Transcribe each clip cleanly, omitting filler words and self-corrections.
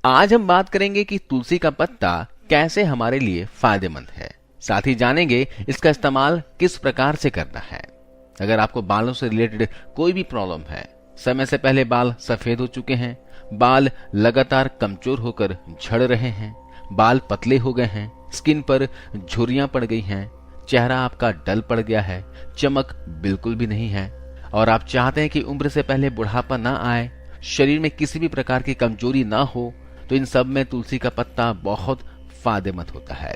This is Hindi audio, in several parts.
आज हम बात करेंगे कि तुलसी का पत्ता कैसे हमारे लिए फायदेमंद है। साथ ही जानेंगे इसका इस्तेमाल किस प्रकार से करना है। अगर आपको बालों से रिलेटेड कोई भी प्रॉब्लम है, समय से पहले बाल सफेद हो चुके हैं, बाल लगातार कमजोर होकर झड़ रहे हैं, बाल पतले हो गए हैं, स्किन पर झुर्रियां पड़ गई हैं, चेहरा आपका डल पड़ गया है, चमक बिल्कुल भी नहीं है और आप चाहते हैं कि उम्र से पहले बुढ़ापा ना आए, शरीर में किसी भी प्रकार की कमजोरी ना हो, तो इन सब में तुलसी का पत्ता बहुत फायदेमंद होता है।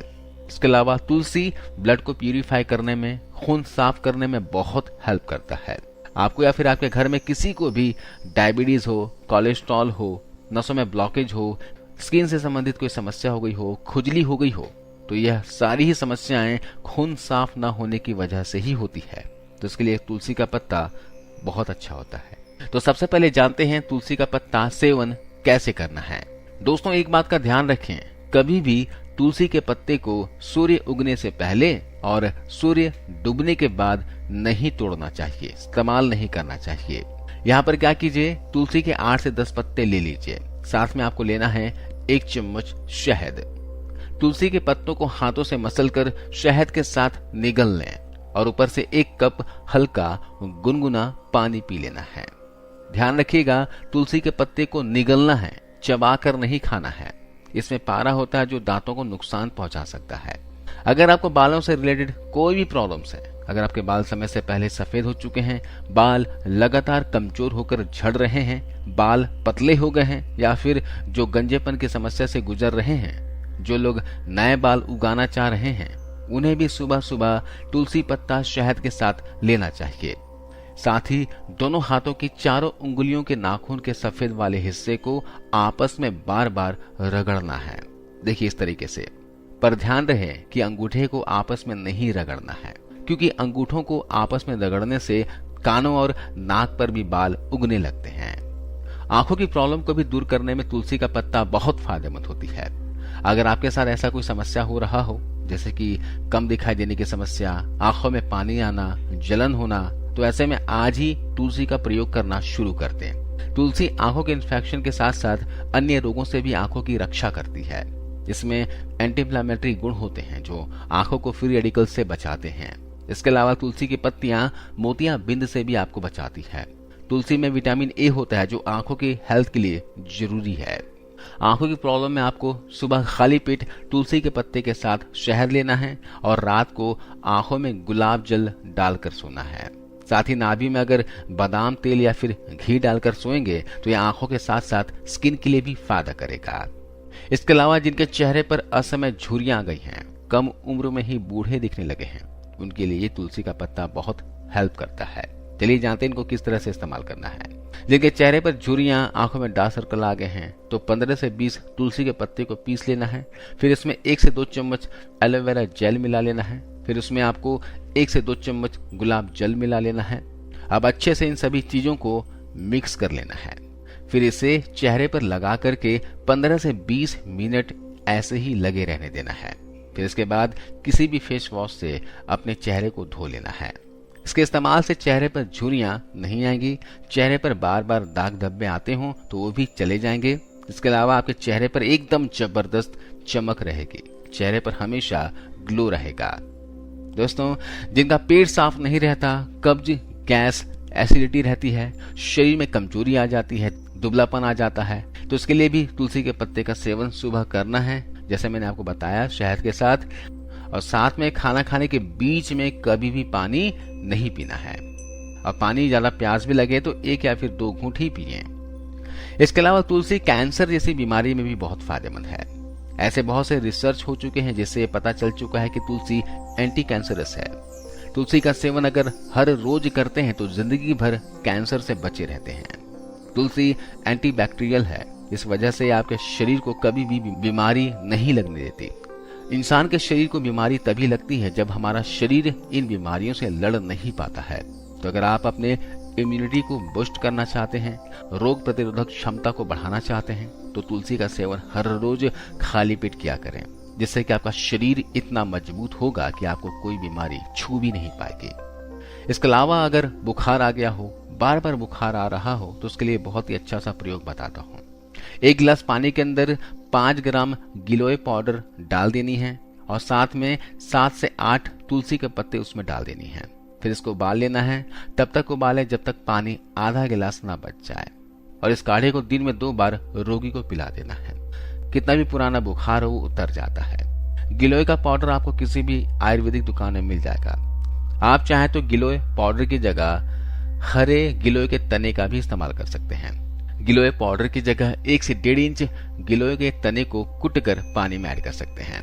इसके अलावा तुलसी ब्लड को प्यूरिफाई करने में, खून साफ करने में बहुत हेल्प करता है। आपको या फिर आपके घर में किसी को भी डायबिटीज हो, कोलेस्ट्रॉल हो, नसों में ब्लॉकेज हो, स्किन से संबंधित कोई समस्या हो गई हो, खुजली हो गई हो, तो यह सारी ही समस्याएं खून साफ ना होने की वजह से ही होती है। तो इसके लिए तुलसी का पत्ता बहुत अच्छा होता है। तो सबसे पहले जानते हैं तुलसी का पत्ता सेवन कैसे करना है। दोस्तों, एक बात का ध्यान रखें, कभी भी तुलसी के पत्ते को सूर्य उगने से पहले और सूर्य डूबने के बाद नहीं तोड़ना चाहिए, इस्तेमाल नहीं करना चाहिए। यहाँ पर क्या कीजिए, तुलसी के 8 से 10 पत्ते ले लीजिए, साथ में आपको लेना है 1 चम्मच शहद। तुलसी के पत्तों को हाथों से मसलकर शहद के साथ निगल लें और ऊपर से 1 कप हल्का गुनगुना पानी पी लेना है। ध्यान रखिएगा, तुलसी के पत्ते को निगलना है, चबाकर नहीं खाना है। इसमें पारा होता है जो दांतों को नुकसान पहुंचा सकता है। अगर आपको बालों से रिलेटेड कोई भी प्रॉब्लम्स है, अगर आपके बाल समय से पहले सफेद हो चुके हैं, बाल लगातार कमजोर होकर झड़ रहे हैं, बाल पतले हो गए हैं, या फिर जो गंजेपन की समस्या से गुजर रहे हैं, जो लोग नए बाल उगाना चाह रहे हैं, उन्हें भी सुबह सुबह तुलसी पत्ता शहद के साथ लेना चाहिए। साथ ही दोनों हाथों की चारों उंगलियों के नाखून के सफेद वाले हिस्से को आपस में बार बार रगड़ना है। देखिए इस तरीके से, पर ध्यान रहे कि अंगूठे को आपस में नहीं रगड़ना है, क्योंकि अंगूठों को आपस में रगड़ने से कानों और नाक पर भी बाल उगने लगते हैं। आंखों की प्रॉब्लम को भी दूर करने में तुलसी का पत्ता बहुत फायदेमंद होती है। अगर आपके साथ ऐसा कोई समस्या हो रहा हो, जैसे कि कम दिखाई देने की समस्या, आंखों में पानी आना, जलन होना, तो ऐसे में आज ही तुलसी का प्रयोग करना शुरू कर दें। तुलसी आंखों के इन्फेक्शन के साथ साथ अन्य रोगों से भी आंखों की रक्षा करती है। इसमें एंटी इंफ्लेमेटरी गुण होते हैं जो आंखों को फ्री रेडिकल से बचाते हैं। इसके अलावा तुलसी की पत्तियां मोतिया बिंद से भी आपको बचाती है। तुलसी में विटामिन ए होता है जो आंखों की हेल्थ के लिए जरूरी है। आंखों की प्रॉब्लम में आपको सुबह खाली पेट तुलसी के पत्ते के साथ शहद लेना है और रात को आंखों में गुलाब जल डालकर सोना है। साथ ही नाभि में अगर बादाम तेल या फिर घी डालकर सोएंगे तो यह आंखों के साथ साथ स्किन के लिए भी फायदा करेगा। इसके अलावा जिनके चेहरे पर असमय झुर्रियां आ गई हैं, कम उम्र में ही बूढ़े दिखने लगे हैं, उनके लिए ये तुलसी का पत्ता बहुत हेल्प करता है। चलिए जानते हैं इनको किस तरह से इस्तेमाल करना है। जिनके चेहरे पर झुर्रियां, आंखों में डार्क सर्कल आ गए हैं, तो 15 से 20 तुलसी के पत्ते को पीस लेना है। फिर इसमें 1 से 2 चम्मच एलोवेरा जेल मिला लेना है। फिर उसमें आपको 1 से 2 चम्मच गुलाब जल मिला लेना है। अब अच्छे से इन सभी चीजों को मिक्स कर लेना है। फिर इसे चेहरे पर लगा करके 15 से 20 मिनट ऐसे ही लगे रहने देना है। फिर इसके बाद किसी भी फेस वॉश से अपने चेहरे को धो लेना है। इसके इस्तेमाल से चेहरे पर झुर्रियां नहीं आएंगी, चेहरे पर बार बार दाग धब्बे आते हों तो वो भी चले जाएंगे। इसके अलावा आपके चेहरे पर एकदम जबरदस्त चमक रहेगी, चेहरे पर हमेशा ग्लो रहेगा। दोस्तों, जिनका पेट साफ नहीं रहता, कब्ज, गैस, एसिडिटी रहती है, शरीर में कमजोरी आ जाती है, दुबलापन आ जाता है, तो इसके लिए भी तुलसी के पत्ते का सेवन सुबह करना है, जैसे मैंने आपको बताया, शहद के साथ। और साथ में खाना खाने के बीच में कभी भी पानी नहीं पीना है। और पानी ज्यादा प्यास भी लगे तो 1 या फिर 2 घूंट ही पिए। इसके अलावा तुलसी कैंसर जैसी बीमारी में भी बहुत फायदेमंद है। ऐसे बहुत से रिसर्च हो चुके हैं जिससे पता चल चुका है कि तुलसी एंटी कैंसरस है। तुलसी का सेवन अगर हर रोज करते हैं तो जिंदगी भर कैंसर से बचे रहते हैं। तुलसी एंटी बैक्टीरियल है, इस वजह से आपके शरीर को कभी भी बीमारी नहीं लगने देती। इंसान के शरीर को बीमारी तभी लगती है जब हमारा शरीर इन बीमारियों से लड़ नहीं पाता है। तो अगर आप अपने इम्यूनिटी को बूस्ट करना चाहते हैं, रोग प्रतिरोधक क्षमता को बढ़ाना चाहते हैं, तो तुलसी का सेवन हर रोज खाली पेट किया करें, जिससे कि आपका शरीर इतना मजबूत होगा कि आपको कोई बीमारी छू भी नहीं पाएगी। इसके अलावा अगर बुखार आ गया हो, बार बार बुखार आ रहा हो, तो उसके लिए बहुत ही अच्छा सा प्रयोग बताता हूँ। 1 गिलास पानी के अंदर 5 ग्राम गिलोय पाउडर डाल देनी है और साथ में 7 से 8 तुलसी के पत्ते उसमें डाल देनी है। फिर इसको उबाल लेना है। तब तक उबालें जब तक पानी आधा गिलास ना बच जाए और इस काढ़े को दिन में 2 बार रोगी को पिला देना है। कितना भी पुराना बुखार हो वो उतर जाता है। गिलोय का पाउडर आपको किसी भी आयुर्वेदिक दुकान में मिल जाएगा। आप चाहें तो गिलोय पाउडर की जगह हरे गिलोय के तने का भी इस्तेमाल कर सकते हैं। गिलोय पाउडर की जगह 1 से 1.5 इंच गिलोय के तने को कुटकर पानी में ऐड कर सकते हैं।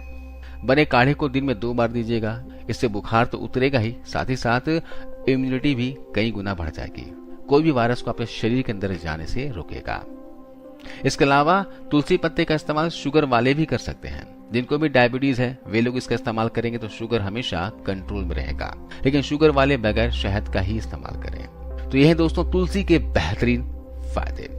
बने काढ़े को दिन में 2 बार दीजिएगा। इससे बुखार तो उतरेगा ही, साथ ही साथ इम्यूनिटी भी कई गुना बढ़ जाएगी। कोई भी वायरस को अपने शरीर के अंदर जाने से रोकेगा। इसके अलावा तुलसी पत्ते का इस्तेमाल शुगर वाले भी कर सकते हैं। जिनको भी डायबिटीज है वे लोग इसका इस्तेमाल करेंगे तो शुगर हमेशा कंट्रोल में रहेगा, लेकिन शुगर वाले बगैर शहद का ही इस्तेमाल करें। तो यह है दोस्तों तुलसी के बेहतरीन फायदे।